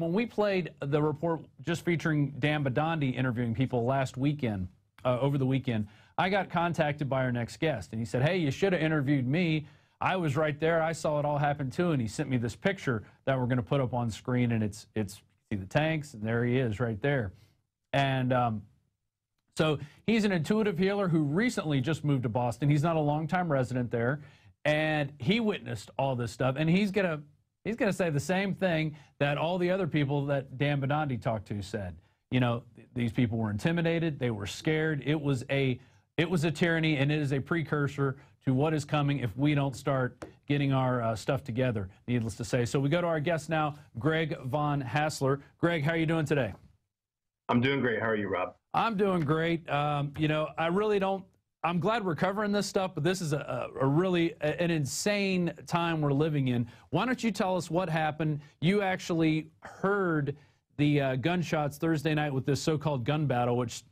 when we played the report just featuring Dan Badandi interviewing people last weekend, over the weekend, I got contacted by our next guest, and he said, hey, you should have interviewed me. I was right there. I saw it all happen, too, and he sent me this picture that we're going to put up on screen, and it's you see the tanks, and there he is right there. And so he's an intuitive healer who recently just moved to Boston. He's not a longtime resident there, and he witnessed all this stuff, and he's gonna say the same thing that all the other people that Dan Badandi talked to said. You know, these people were intimidated, they were scared. It was a tyranny, and it is a precursor to what is coming if we don't start getting our stuff together, needless to say. So we go to our guest now, Greg Von Hassler. Greg, how are you doing today? I'm doing great. How are you, Rob? I'm doing great. You know, I really don't, I'm glad we're covering this stuff, but this is a really an insane time we're living in. Why don't you tell us what happened? You actually heard the gunshots Thursday night with this so-called gun battle, which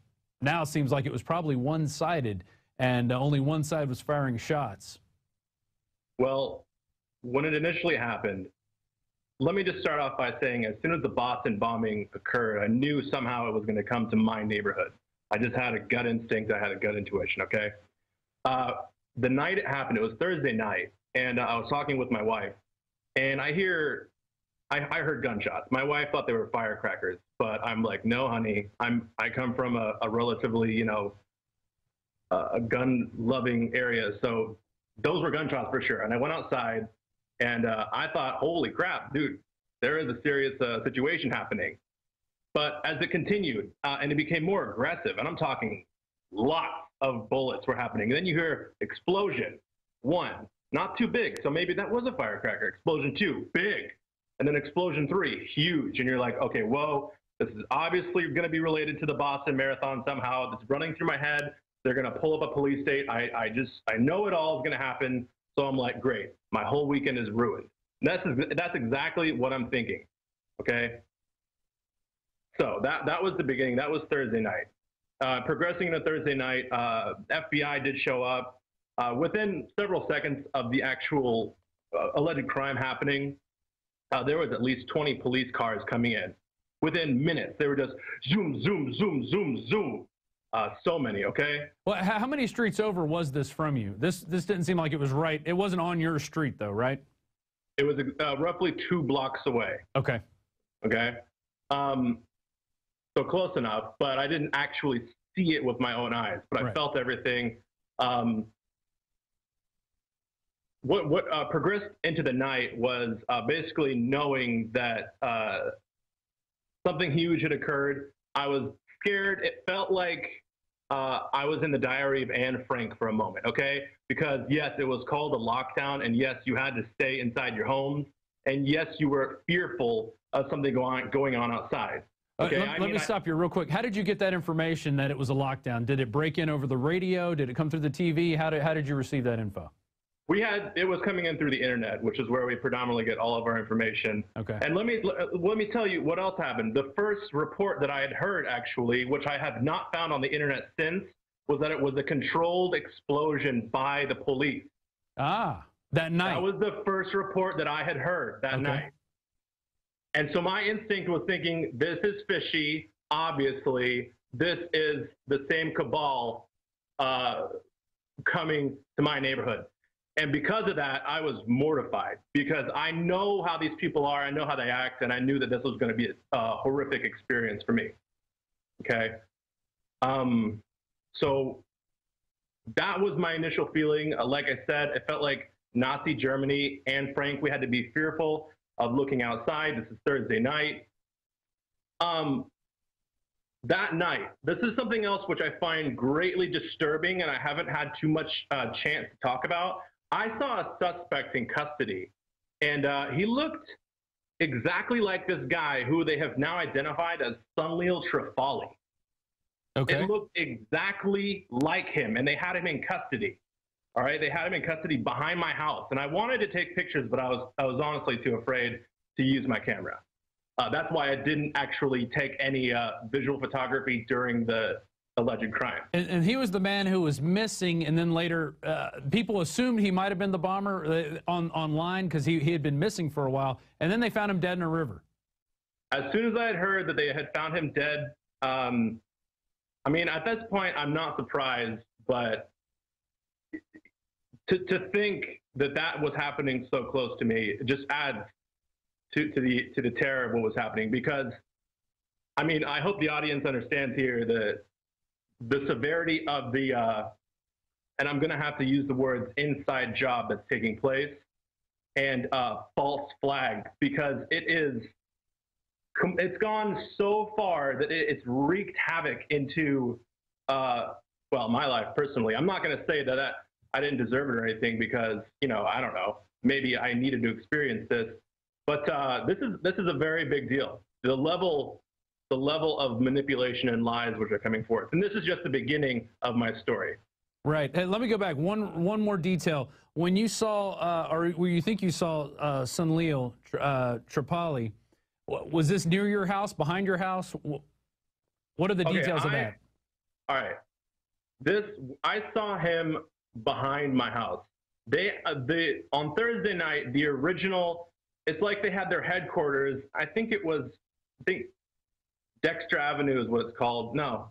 now seems like it was probably one-sided, and only one side was firing shots. Well, when it initially happened, let me just start off by saying as soon as the Boston bombing occurred, I knew somehow it was going to come to my neighborhood. I just had a gut instinct. I had a gut intuition, okay? The night it happened, it was Thursday night, and I was talking with my wife, and I heard gunshots. My wife thought they were firecrackers, but I'm like, no, honey, I come from a relatively, you know, a gun-loving area, so those were gunshots for sure. And I went outside, and I thought, holy crap, dude, there is a serious situation happening. But as it continued, and it became more aggressive, and I'm talking lots of bullets were happening. And then you hear explosion, one, not too big, so maybe that was a firecracker. Explosion two, big. And then explosion three, huge. And you're like, okay, whoa, this is obviously going to be related to the Boston Marathon somehow. It's running through my head. They're going to pull up a police state. I know it all is going to happen. So I'm like, great, my whole weekend is ruined. And that's exactly what I'm thinking, okay? So that was the beginning. That was Thursday night. Progressing into Thursday night, FBI did show up. Within several seconds of the actual alleged crime happening, there was at least 20 police cars coming in. Within minutes, they were just zoom, zoom, zoom, zoom, zoom. So many, okay? Well, how many streets over was this from you? This didn't seem like it was right. It wasn't on your street, though, right? It was roughly 2 blocks away. Okay. Okay? So close enough, but I didn't actually see it with my own eyes, but I felt everything. What progressed into the night was basically knowing that something huge had occurred. I was scared. It felt like I was in the Diary of Anne Frank for a moment, okay? Because yes, it was called a lockdown, and yes, you had to stay inside your homes, and yes, you were fearful of something going on outside. Okay, let me stop you real quick. How did you get that information that it was a lockdown? Did it break in over the radio? Did it come through the TV? How did you receive that info? It was coming in through the internet, which is where we predominantly get all of our information. Okay. And let me tell you what else happened. The first report that I had heard, actually, which I have not found on the internet since, was that it was a controlled explosion by the police. Ah, that night. That was the first report that I had heard that night. And so my instinct was thinking, this is fishy. Obviously, this is the same cabal coming to my neighborhood. And because of that, I was mortified because I know how these people are. I know how they act. And I knew that this was going to be a horrific experience for me. Okay. So that was my initial feeling. Like I said, it felt like Nazi Germany. And Frank, we had to be fearful of looking outside. This is Thursday night. That night, this is something else which I find greatly disturbing and I haven't had too much chance to talk about. I saw a suspect in custody, and he looked exactly like this guy who they have now identified as Sunil Trifali. Okay. It looked exactly like him, and they had him in custody. All right, they had him in custody behind my house, and I wanted to take pictures, but I was honestly too afraid to use my camera. That's why I didn't actually take any visual photography during the alleged crime. And he was the man who was missing, and then later people assumed he might have been the bomber online because he had been missing for a while, and then they found him dead in a river. As soon as I had heard that they had found him dead, I mean, at this point, I'm not surprised, but to think that that was happening so close to me just adds to the terror of what was happening. Because, I mean, I hope the audience understands here the severity of the, and I'm going to have to use the words inside job that's taking place, and false flag, because it's gone so far that it's wreaked havoc into, well, my life personally. I'm not going to say that I didn't deserve it or anything, because, you know, I don't know, maybe I needed to experience this, but this is a very big deal. The level of manipulation and lies which are coming forth, and this is just the beginning of my story. Right. Hey, let me go back one more detail. When you saw, or where you think you saw Sunil Tripali, was this near your house, behind your house? What are the details of that? All right. I saw him behind my house. On Thursday night, the original, it's like they had their headquarters. I think Dexter Avenue is what it's called. No.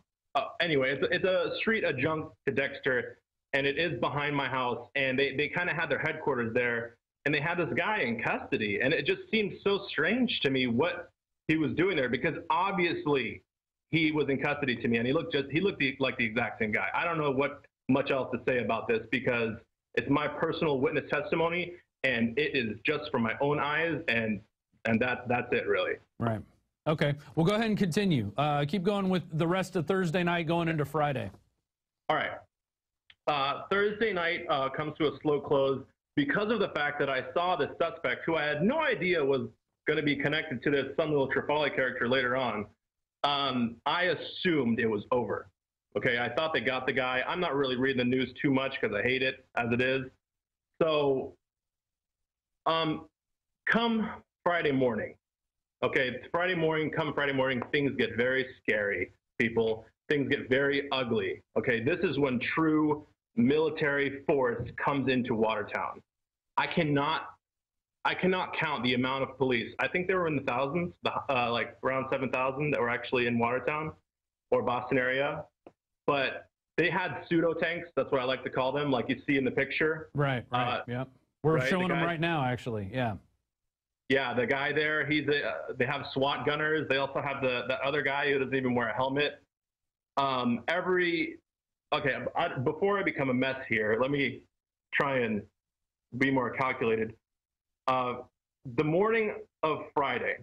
Anyway, it's a street adjunct to Dexter, and it is behind my house. And they kind of had their headquarters there, and they had this guy in custody. And it just seemed so strange to me what he was doing there, because obviously he was in custody to me, and he looked like the exact same guy. I don't know what much else to say about this, because it's my personal witness testimony, and it is just from my own eyes, and that's it, really. Right. Okay. Well, go ahead and continue. Keep going with the rest of Thursday night going into Friday. All right. Thursday night comes to a slow close because of the fact that I saw the suspect, who I had no idea was going to be connected to this Sunil Tripali character later on. I assumed it was over. Okay, I thought they got the guy. I'm not really reading the news too much because I hate it as it is. So, come Friday morning, okay, come Friday morning, things get very scary, people. Things get very ugly. Okay, this is when true military force comes into Watertown. I cannot count the amount of police. I think they were in the thousands, like around 7,000 that were actually in Watertown or Boston area. But they had pseudo tanks. That's what I like to call them, like you see in the picture. Right. Yeah. We're showing them right now, actually. Yeah. Yeah, the guy there, they have SWAT gunners. They also have the other guy who doesn't even wear a helmet. Before I become a mess here, let me try and be more calculated. The morning of Friday,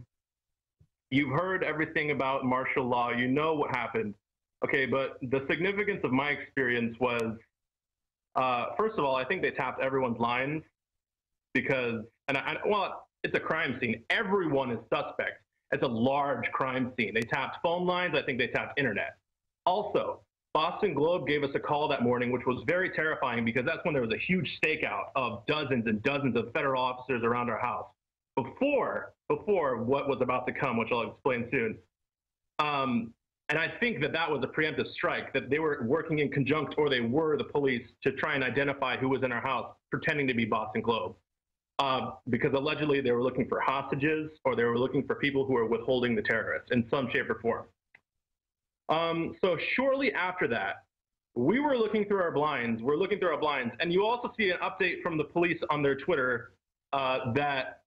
you've heard everything about martial law. You know what happened. Okay, but the significance of my experience was, first of all, I think they tapped everyone's lines because, well, it's a crime scene. Everyone is suspect. It's a large crime scene. They tapped phone lines. I think they tapped internet. Also, Boston Globe gave us a call that morning, which was very terrifying because that's when there was a huge stakeout of dozens and dozens of federal officers around our house. Before what was about to come, which I'll explain soon. And I think that was a preemptive strike, that they were working in conjunct, or they were the police, to try and identify who was in our house, pretending to be Boston Globe. Because allegedly they were looking for hostages, or they were looking for people who were withholding the terrorists in some shape or form. So shortly after that, we were looking through our blinds. We're looking through our blinds, and you also see an update from the police on their Twitter that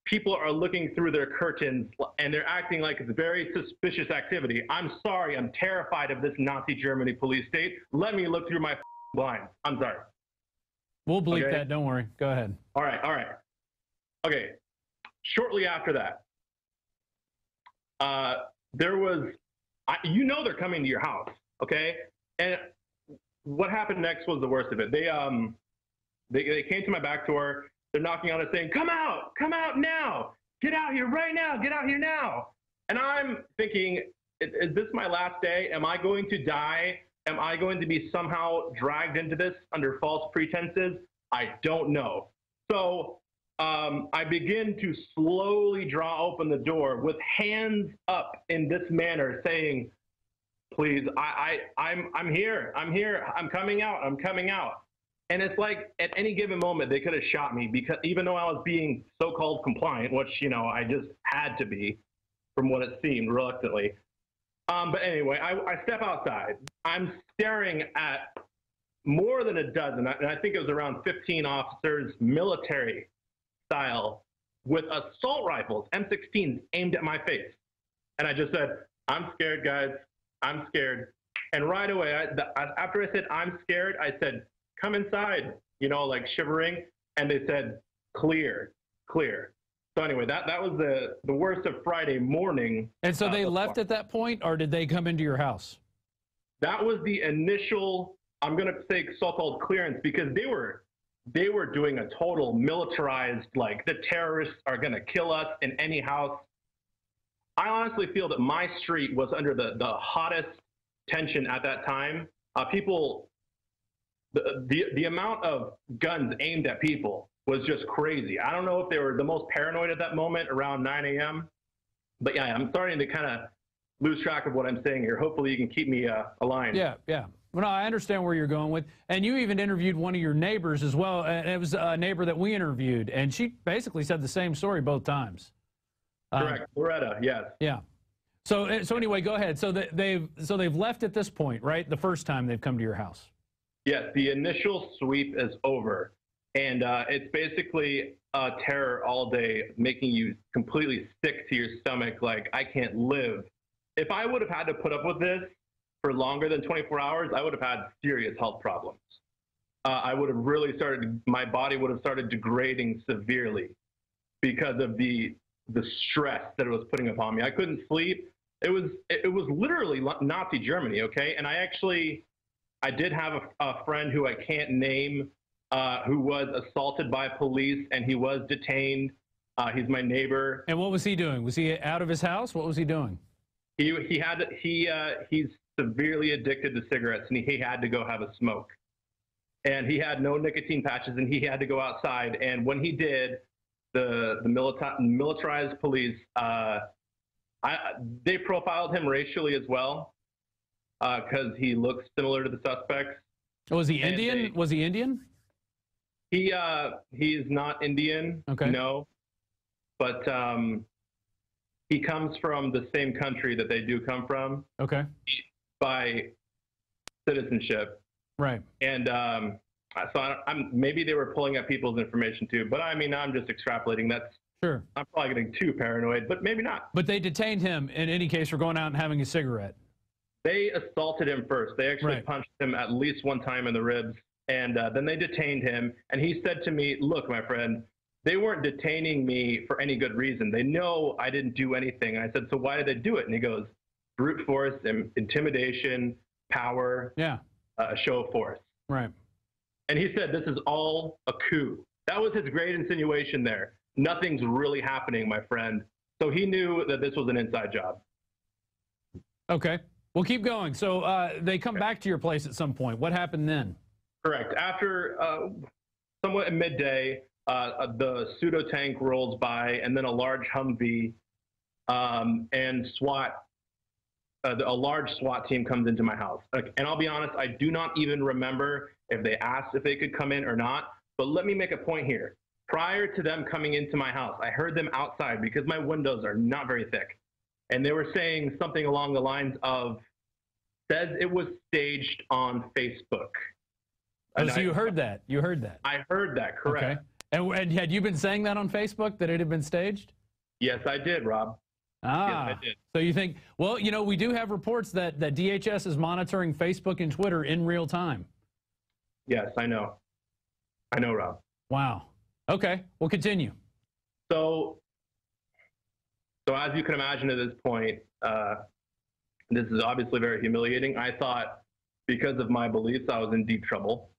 people are looking through their curtains and they're acting like it's very suspicious activity. I'm sorry, I'm terrified of this Nazi Germany police state. Let me look through my blinds. I'm sorry. We'll bleep that, don't worry. Go ahead. All right. Okay, shortly after that, there was, they're coming to your house, okay? And what happened next was the worst of it. They came to my back door. They're knocking on it saying, come out now, get out here right now, get out here now. And I'm thinking, is this my last day? Am I going to die? Am I going to be somehow dragged into this under false pretenses? I don't know. So I begin to slowly draw open the door with hands up in this manner saying, please, I'm here, I'm coming out. And it's like at any given moment, they could have shot me because even though I was being so-called compliant, which, you know, I just had to be from what it seemed reluctantly. But anyway, I step outside. I'm staring at more than a dozen, and I think it was around 15 officers, military style, with assault rifles, M16s, aimed at my face. And I just said, I'm scared, guys. I'm scared. And right away, after I said, I'm scared, I said, come inside, you know, like shivering. And they said, clear, clear. So anyway, that was the worst of Friday morning. And so they left at that point, or did they come into your house? That was the initial, I'm going to say so-called clearance, because they were doing a total militarized, like the terrorists are going to kill us in any house. I honestly feel that my street was under the hottest tension at that time. People, the amount of guns aimed at people was just crazy. I don't know if they were the most paranoid at that moment around 9 a.m. But yeah, I'm starting to kind of lose track of what I'm saying here. Hopefully you can keep me aligned. Yeah, yeah. Well, no, I understand where you're going with. And you even interviewed one of your neighbors as well. And it was a neighbor that we interviewed. And she basically said the same story both times. Correct. Loretta, yes. Yeah. So anyway, go ahead. So they've left at this point, right? The first time they've come to your house. Yes, the initial sweep is over. And it's basically terror all day, making you completely sick to your stomach, like, I can't live. If I would have had to put up with this for longer than 24 hours, I would have had serious health problems. I would have really my body would have started degrading severely because of the stress that it was putting upon me. I couldn't sleep. It was literally Nazi Germany, okay? And I did have a friend who I can't name, who was assaulted by police, and he was detained. He's my neighbor. And what was he doing? Was he out of his house? What was he doing? He's severely addicted to cigarettes, and he had to go have a smoke. And he had no nicotine patches, and he had to go outside. And when he did, the militarized police, they profiled him racially as well, because he looks similar to the suspects. Oh, was he Indian? Was he Indian? He is not Indian. Okay. No, but he comes from the same country that they do come from. Okay. By citizenship. Right. And so maybe they were pulling up people's information too, but I mean, I'm just extrapolating. Sure. I'm probably getting too paranoid, but maybe not. But they detained him in any case for going out and having a cigarette. They assaulted him first. They actually punched him at least one time in the ribs, and then they detained him. And he said to me, look, my friend, they weren't detaining me for any good reason. They know I didn't do anything. And I said, so why did they do it? And he goes, brute force, intimidation, power, a show of force. Right. And he said, this is all a coup. That was his great insinuation there. Nothing's really happening, my friend. So he knew that this was an inside job. Okay. Well, keep going. So they come back to your place at some point. What happened then? Correct. After somewhat at midday, the pseudo tank rolls by, and then a large Humvee and SWAT. A large SWAT team comes into my house. And I'll be honest, I do not even remember if they asked if they could come in or not. But let me make a point here. Prior to them coming into my house, I heard them outside because my windows are not very thick. And they were saying something along the lines of, says it was staged on Facebook. Oh, so you heard that? You heard that? I heard that, correct. Okay. And had you been saying that on Facebook, that it had been staged? Yes, I did, Rob. Ah, yes, I did. So you think, well, you know, we do have reports that DHS is monitoring Facebook and Twitter in real time. Yes, I know. I know, Rob. Wow. Okay, we'll continue. So as you can imagine at this point, this is obviously very humiliating. I thought because of my beliefs, I was in deep trouble,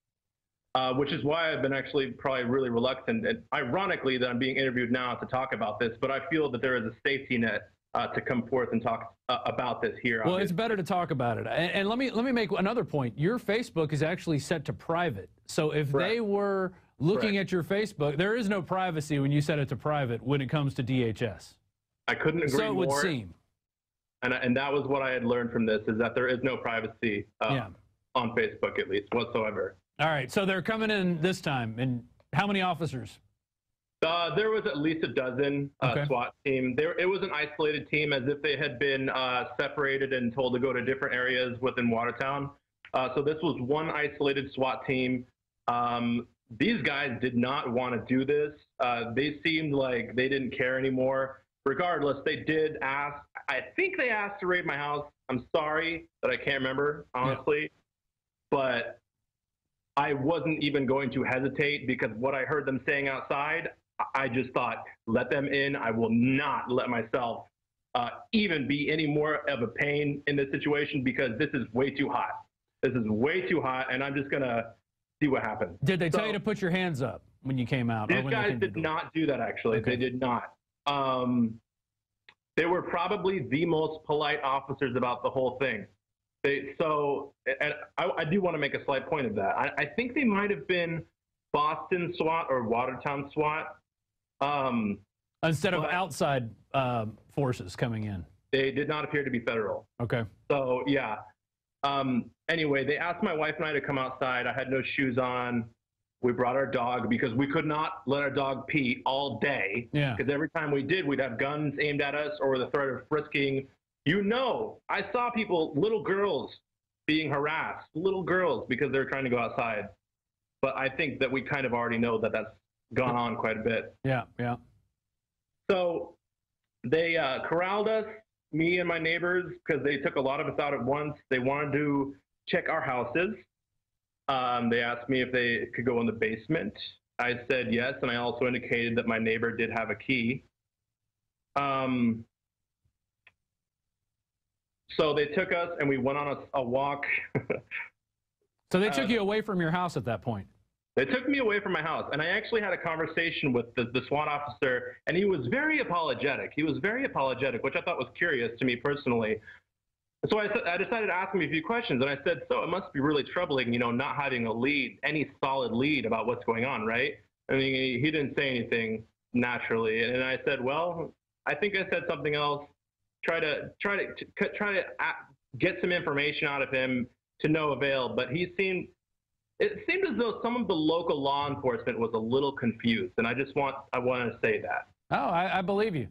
which is why I've been actually probably really reluctant, and ironically that I'm being interviewed now to talk about this, but I feel that there is a safety net to come forth and talk about this here. Well, it's better to talk about it. And let me make another point. Your Facebook is actually set to private. So if they were looking at your Facebook, there is no privacy when you set it to private when it comes to DHS. I couldn't agree more. So it would seem. And that was what I had learned from this, is that there is no privacy on Facebook, at least, whatsoever. All right, so they're coming in this time, and how many officers? There was at least a dozen SWAT team. It was an isolated team, as if they had been separated and told to go to different areas within Watertown. So this was one isolated SWAT team. These guys did not want to do this. They seemed like they didn't care anymore. Regardless, they did ask. I think they asked to raid my house. I'm sorry that I can't remember, honestly. But I wasn't even going to hesitate, because what I heard them saying outside, I just thought, let them in. I will not let myself even be any more of a pain in this situation, because this is way too hot. This is way too hot, and I'm just going to see what happens. Did they tell you to put your hands up when you came out? These guys did not do that, actually. Okay. They did not. They were probably the most polite officers about the whole thing. And I do want to make a slight point of that. I think they might have been Boston SWAT or Watertown SWAT. Instead of outside forces coming in. They did not appear to be federal. Okay. So, yeah. Anyway, they asked my wife and I to come outside. I had no shoes on. We brought our dog because we could not let our dog pee all day. Yeah. Because every time we did, we'd have guns aimed at us or the threat of frisking. You know, I saw people, little girls, being harassed, little girls, because they're trying to go outside. But I think that we kind of already know that that's gone on quite a bit. Yeah, yeah. So they corralled us, me and my neighbors, because they took a lot of us out at once. They wanted to check our houses. They asked me if they could go in the basement. I said yes, and I also indicated that my neighbor did have a key. So they took us, and we went on a walk. So they took you away from your house at that point? They took me away from my house, and I actually had a conversation with the SWAT officer, and he was very apologetic. He was very apologetic, which I thought was curious to me personally. So I decided to ask him a few questions, and I said, so it must be really troubling, you know, not having a lead, any solid lead about what's going on, right? I mean, he didn't say anything naturally, and I said, well, I think I said something else. Try to get some information out of him to no avail, but it seemed as though some of the local law enforcement was a little confused, and I want to say that. Oh, I believe you.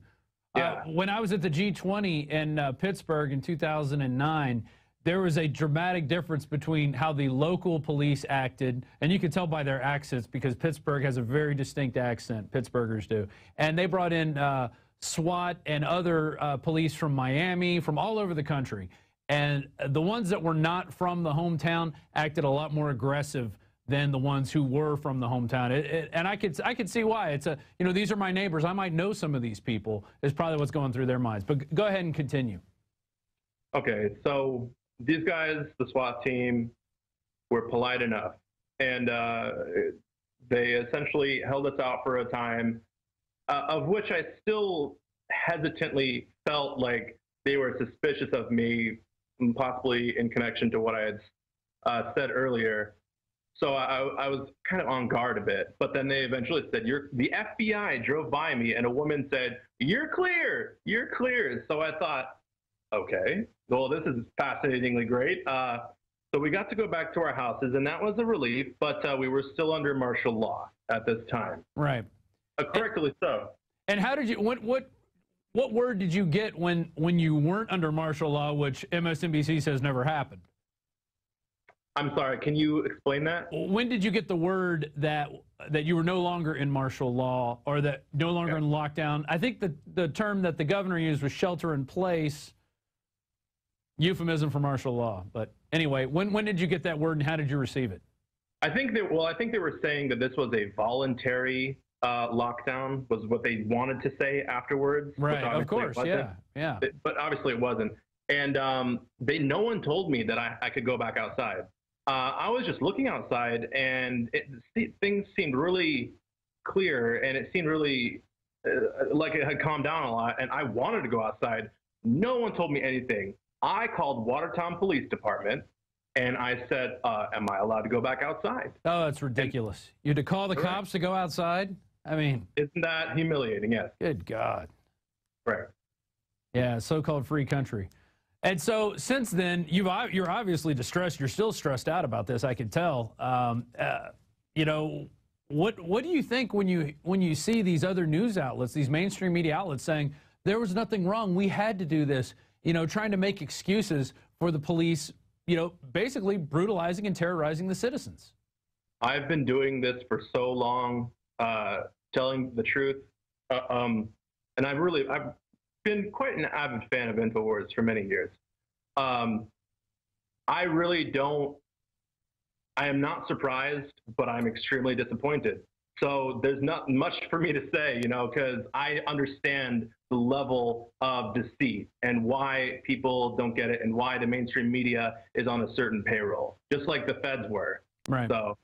Yeah. When I was at the G20 in Pittsburgh in 2009, there was a dramatic difference between how the local police acted, and you could tell by their accents because Pittsburgh has a very distinct accent, Pittsburghers do, and they brought in SWAT and other police from Miami, from all over the country. And the ones that were not from the hometown acted a lot more aggressive than the ones who were from the hometown. And I could see why. It's you know, these are my neighbors. I might know some of these people, is probably what's going through their minds. But go ahead and continue. Okay, so these guys, the SWAT team, were polite enough. And they essentially held us out for a time, of which I still hesitantly felt like they were suspicious of me, possibly in connection to what I had said earlier. So I was kind of on guard a bit. But then they eventually said, the FBI drove by me, and a woman said, you're clear, you're clear. So I thought, okay, well, this is fascinatingly great. So we got to go back to our houses, and that was a relief, but we were still under martial law at this time. Right. Correctly so. And how did you, what word did you get when you weren't under martial law, which MSNBC says never happened? I'm sorry, can you explain that? When did you get the word that you were no longer in martial law, or that no longer in lockdown? I think the term that the governor used was shelter in place, euphemism for martial law. But anyway, when did you get that word, and how did you receive it? I think they were saying that this was a voluntary lockdown, was what they wanted to say afterwards. Right, of course, yeah. But obviously it wasn't. And no one told me that I could go back outside. I was just looking outside, and things seemed really clear, and it seemed really like it had calmed down a lot, and I wanted to go outside. No one told me anything. I called Watertown Police Department, and I said, am I allowed to go back outside? Oh, that's ridiculous. You had to call the cops to go outside? I mean, isn't that humiliating? Yes. Good God. Right. Yeah, so-called free country. And so since then, you're obviously distressed. You're still stressed out about this. I can tell. You know, what do you think when you see these other news outlets, these mainstream media outlets, saying there was nothing wrong, we had to do this? You know, trying to make excuses for the police. You know, basically brutalizing and terrorizing the citizens. I've been doing this for so long, telling the truth, and I've been quite an avid fan of InfoWars for many years. I really don't. I am not surprised, but I'm extremely disappointed. So there's not much for me to say, you know, because I understand the level of deceit and why people don't get it and why the mainstream media is on a certain payroll, just like the feds were. Right. So.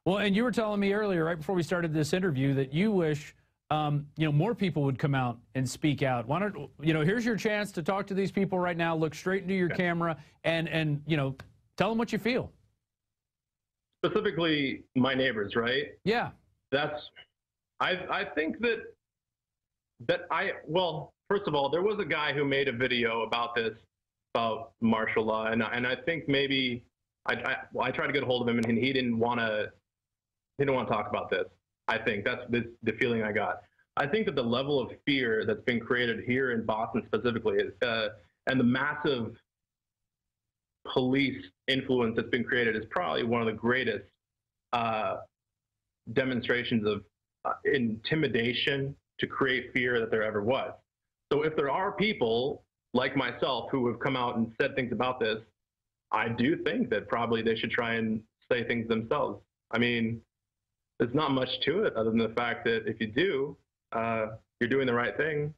Well, and you were telling me earlier, right before we started this interview, that you wish, you know, more people would come out and speak out. Why don't, you know, here's your chance to talk to these people right now. Look straight into your camera and you know, tell them what you feel. Specifically, my neighbors, right? Yeah. I think well, first of all, there was a guy who made a video about this, about martial law, and I think maybe I tried to get a hold of him, and he didn't want to talk about this. I think that's the feeling I got. I think that the level of fear that's been created here in Boston specifically is, and the massive police influence that's been created is probably one of the greatest demonstrations of intimidation to create fear that there ever was. So if there are people like myself who have come out and said things about this, I do think that probably they should try and say things themselves. I mean, there's not much to it other than the fact that if you do, you're doing the right thing,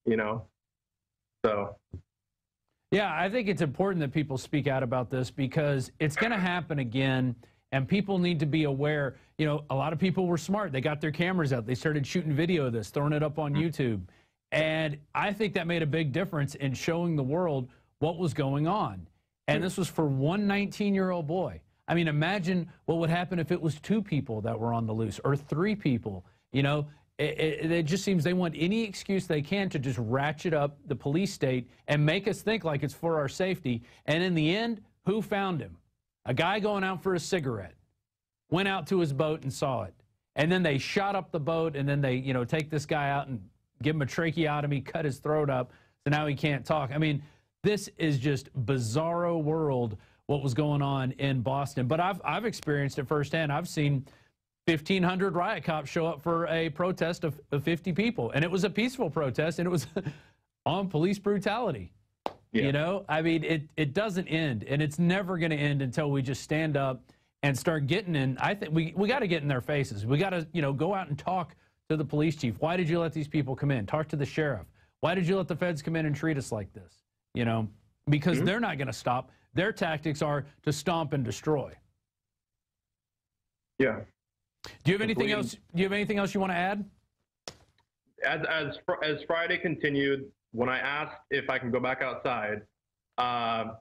you know, so. Yeah, I think it's important that people speak out about this because it's going to happen again, and people need to be aware. You know, a lot of people were smart. They got their cameras out. They started shooting video of this, throwing it up on YouTube. And I think that made a big difference in showing the world what was going on. And this was for one 19-year-old boy. I mean, imagine what would happen if it was 2 people that were on the loose or 3 people. You know, it just seems they want any excuse they can to just ratchet up the police state and make us think like it's for our safety. And in the end, who found him? A guy going out for a cigarette, went out to his boat and saw it. And then they shot up the boat, and then they, you know, take this guy out and give him a tracheotomy, cut his throat up, so now he can't talk. I mean, this is just bizarro world, what was going on in Boston. But I've experienced it firsthand. I've seen 1,500 riot cops show up for a protest of 50 people. And it was a peaceful protest, and it was on police brutality. Yeah. You know, I mean, it doesn't end, and it's never going to end until we just stand up and start getting in. I think we got to get in their faces. We got to, you know, go out and talk to the police chief. Why did you let these people come in? Talk to the sheriff. Why did you let the feds come in and treat us like this? You know, because they're not going to stop. Their tactics are to stomp and destroy. Yeah. Do you have anything else? Do you have anything else you want to add? As Friday continued, when I asked if I can go back outside, I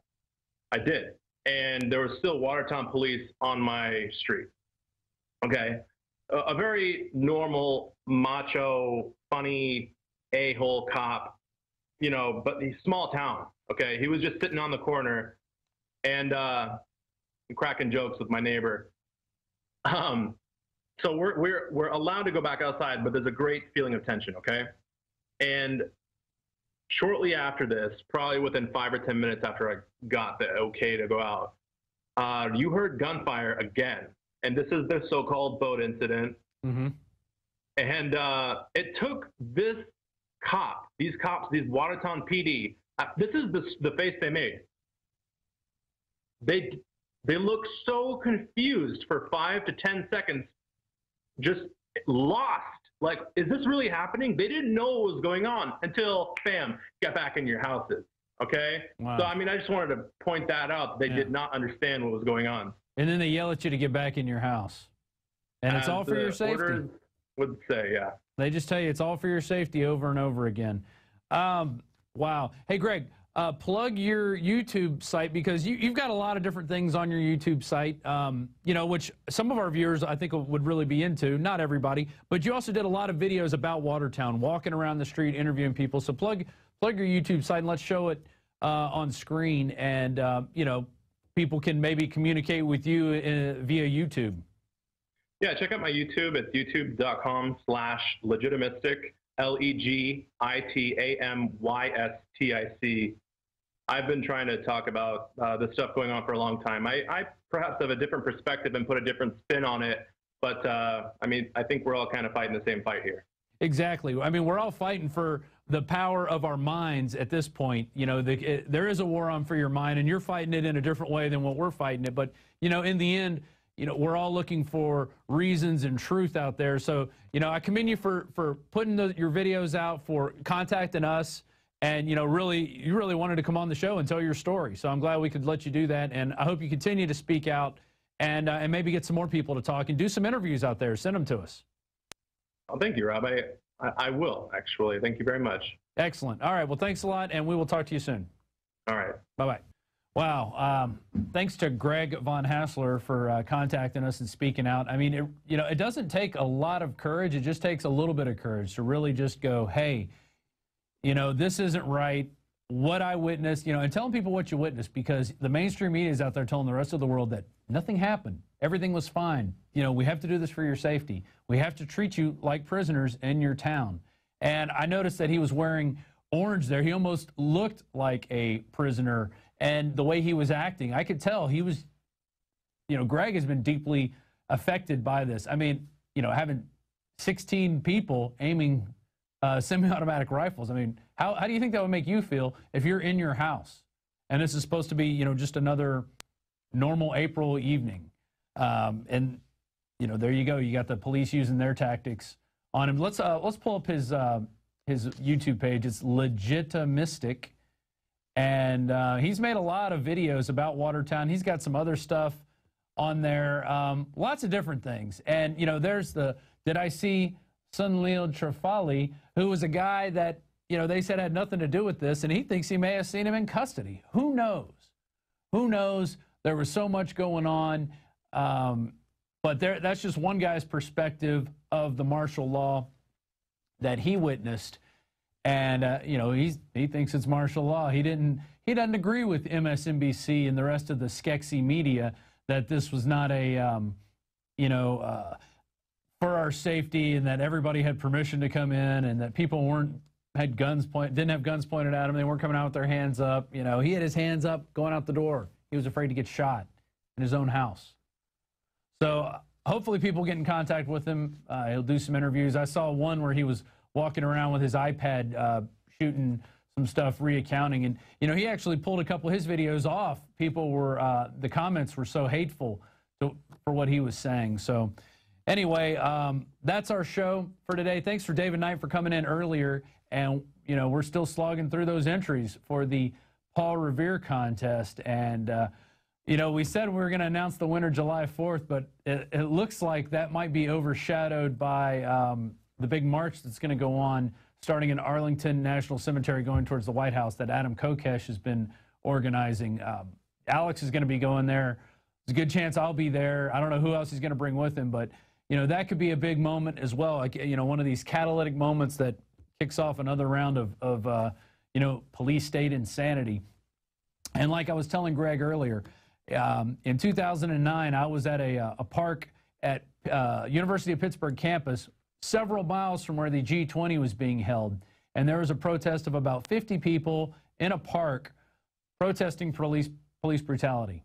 did, and there was still Watertown police on my street. Okay, a very normal, macho, funny, a-hole cop, you know, but he's small town. Okay, he was just sitting on the corner and cracking jokes with my neighbor. So we're allowed to go back outside, but there's a great feeling of tension, okay? And shortly after this, probably within 5 or 10 minutes after I got the okay to go out, you heard gunfire again. And this is the so-called boat incident. Mm-hmm. And it took these Watertown PD, this is the face they made. They looked so confused for 5 to 10 seconds, just lost. Like, is this really happening? They didn't know what was going on until, bam, get back in your houses. Okay? Wow. So, I mean, I just wanted to point that out. They did not understand what was going on. And then they yell at you to get back in your house. And it's all for your safety. Orders would say, yeah. They just tell you it's all for your safety over and over again. Wow. Hey, Greg, plug your YouTube site, because you've got a lot of different things on your YouTube site, you know, which some of our viewers I think would really be into. Not everybody, but you also did a lot of videos about Watertown, walking around the street, interviewing people. So plug your YouTube site and let's show it on screen, and you know, people can maybe communicate with you via YouTube. Yeah, check out my YouTube. It's youtube.com/legitimistic, LEGITAMYSTIC. I've been trying to talk about the stuff going on for a long time. I perhaps have a different perspective and put a different spin on it, but I mean, I think we're all kind of fighting the same fight here. Exactly. I mean, we're all fighting for the power of our minds at this point. You know, there is a war on for your mind, and you're fighting it in a different way than what we're fighting it. But, you know, in the end, you know, we're all looking for reasons and truth out there. So, you know, I commend you for putting your videos out, for contacting us. And, you know, you really wanted to come on the show and tell your story. So I'm glad we could let you do that. And I hope you continue to speak out and maybe get some more people to talk and do some interviews out there. Send them to us. Oh, thank you, Rob. I will, actually. Thank you very much. Excellent. All right. Well, thanks a lot, and we will talk to you soon. All right. Bye-bye. Wow. Thanks to Greg Von Hassler for contacting us and speaking out. I mean, you know, it doesn't take a lot of courage. It just takes a little bit of courage to really just go, hey, you know, this isn't right. What I witnessed, you know, and telling people what you witnessed, because the mainstream media is out there telling the rest of the world that nothing happened. Everything was fine. You know, we have to do this for your safety. We have to treat you like prisoners in your town. And I noticed that he was wearing orange there. He almost looked like a prisoner. And the way he was acting, I could tell he was, you know, Greg has been deeply affected by this. I mean, you know, having 16 people aiming semi-automatic rifles. I mean, how do you think that would make you feel if you're in your house and this is supposed to be, you know, just another normal April evening? And, you know, there you go. You got the police using their tactics on him. Let's pull up his YouTube page. It's Legitimistic. And he's made a lot of videos about Watertown. He's got some other stuff on there, lots of different things. And, you know, there's did I see Sunil Trifali, who was a guy that, you know, they said had nothing to do with this, and he thinks he may have seen him in custody. Who knows? Who knows? There was so much going on. But that's just one guy's perspective of the martial law that he witnessed. And, you know, he thinks it's martial law. He doesn't agree with MSNBC and the rest of the Skexy media that this was not a, you know, for our safety, and that everybody had permission to come in, and that people didn't have guns pointed at them. They weren't coming out with their hands up. You know, he had his hands up going out the door. He was afraid to get shot in his own house. So hopefully people get in contact with him. He'll do some interviews. I saw one where he was walking around with his iPad shooting some stuff, reaccounting. And, you know, he actually pulled a couple of his videos off. People were, the comments were so hateful for what he was saying. So anyway, that's our show for today. Thanks for David Knight for coming in earlier. And, you know, we're still slogging through those entries for the Paul Revere contest. And, you know, we said we were going to announce the winner July 4th, but it looks like that might be overshadowed by the big march that's going to go on starting in Arlington National Cemetery going towards the White House that Adam Kokesh has been organizing. Alex is going to be going there. There's a good chance I'll be there. I don't know who else he's going to bring with him, but, you know, that could be a big moment as well. Like, you know, one of these catalytic moments that kicks off another round of you know, police state insanity. And like I was telling Greg earlier, in 2009, I was at a park at University of Pittsburgh campus, several miles from where the G20 was being held. And there was a protest of about 50 people in a park protesting police brutality.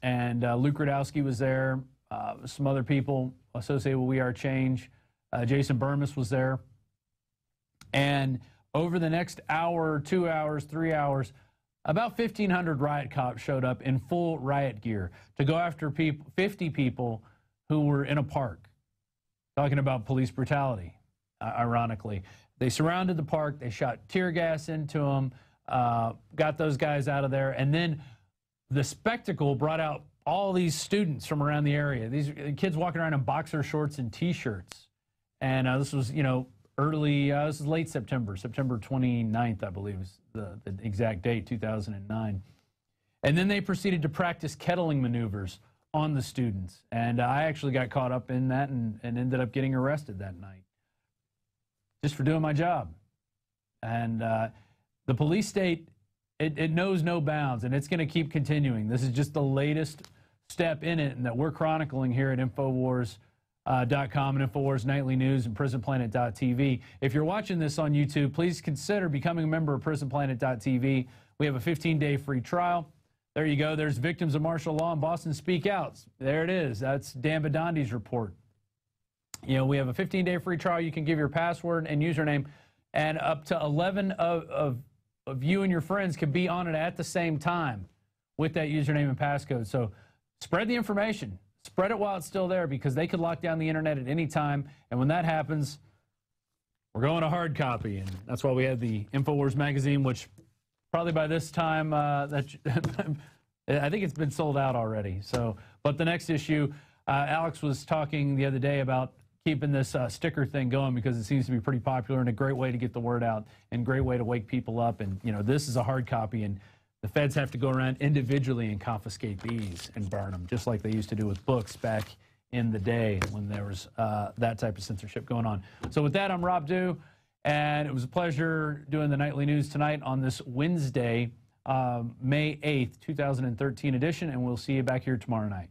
And Luke Rudowski was there, some other people associated with We Are Change. Jason Burmis was there. And over the next hour, 2 hours, 3 hours, about 1,500 riot cops showed up in full riot gear to go after 50 people who were in a park, talking about police brutality, ironically. They surrounded the park. They shot tear gas into them, got those guys out of there. And then the spectacle brought out all these students from around the area. These kids walking around in boxer shorts and T-shirts. And this was, you know, this is late September 29th, I believe is the exact date, 2009. And then they proceeded to practice kettling maneuvers on the students. And I actually got caught up in that and ended up getting arrested that night just for doing my job. And the police state it knows no bounds, and it's going to keep continuing. This is just the latest step in it, and that we're chronicling here at Infowars.com and Infowars Nightly News and PrisonPlanet.tv. If you're watching this on YouTube, please consider becoming a member of PrisonPlanet.tv. We have a 15-day free trial. There you go. There's victims of martial law in Boston speak out. There it is. That's Dan Bidandi's report. You know, we have a 15-day free trial. You can give your password and username, and up to 11 of you and your friends can be on it at the same time with that username and passcode. So spread the information. Spread it while it's still there, because they could lock down the internet at any time. And when that happens, we're going to hard copy. And that's why we have the InfoWars magazine, which probably by this time, I think it's been sold out already. So, but the next issue, Alex was talking the other day about keeping this sticker thing going, because it seems to be pretty popular and a great way to get the word out and great way to wake people up. And, you know, this is a hard copy, and the feds have to go around individually and confiscate these and burn them, just like they used to do with books back in the day when there was that type of censorship going on. So with that, I'm Rob Dew, and it was a pleasure doing the Nightly News tonight on this Wednesday, May 8th, 2013 edition, and we'll see you back here tomorrow night.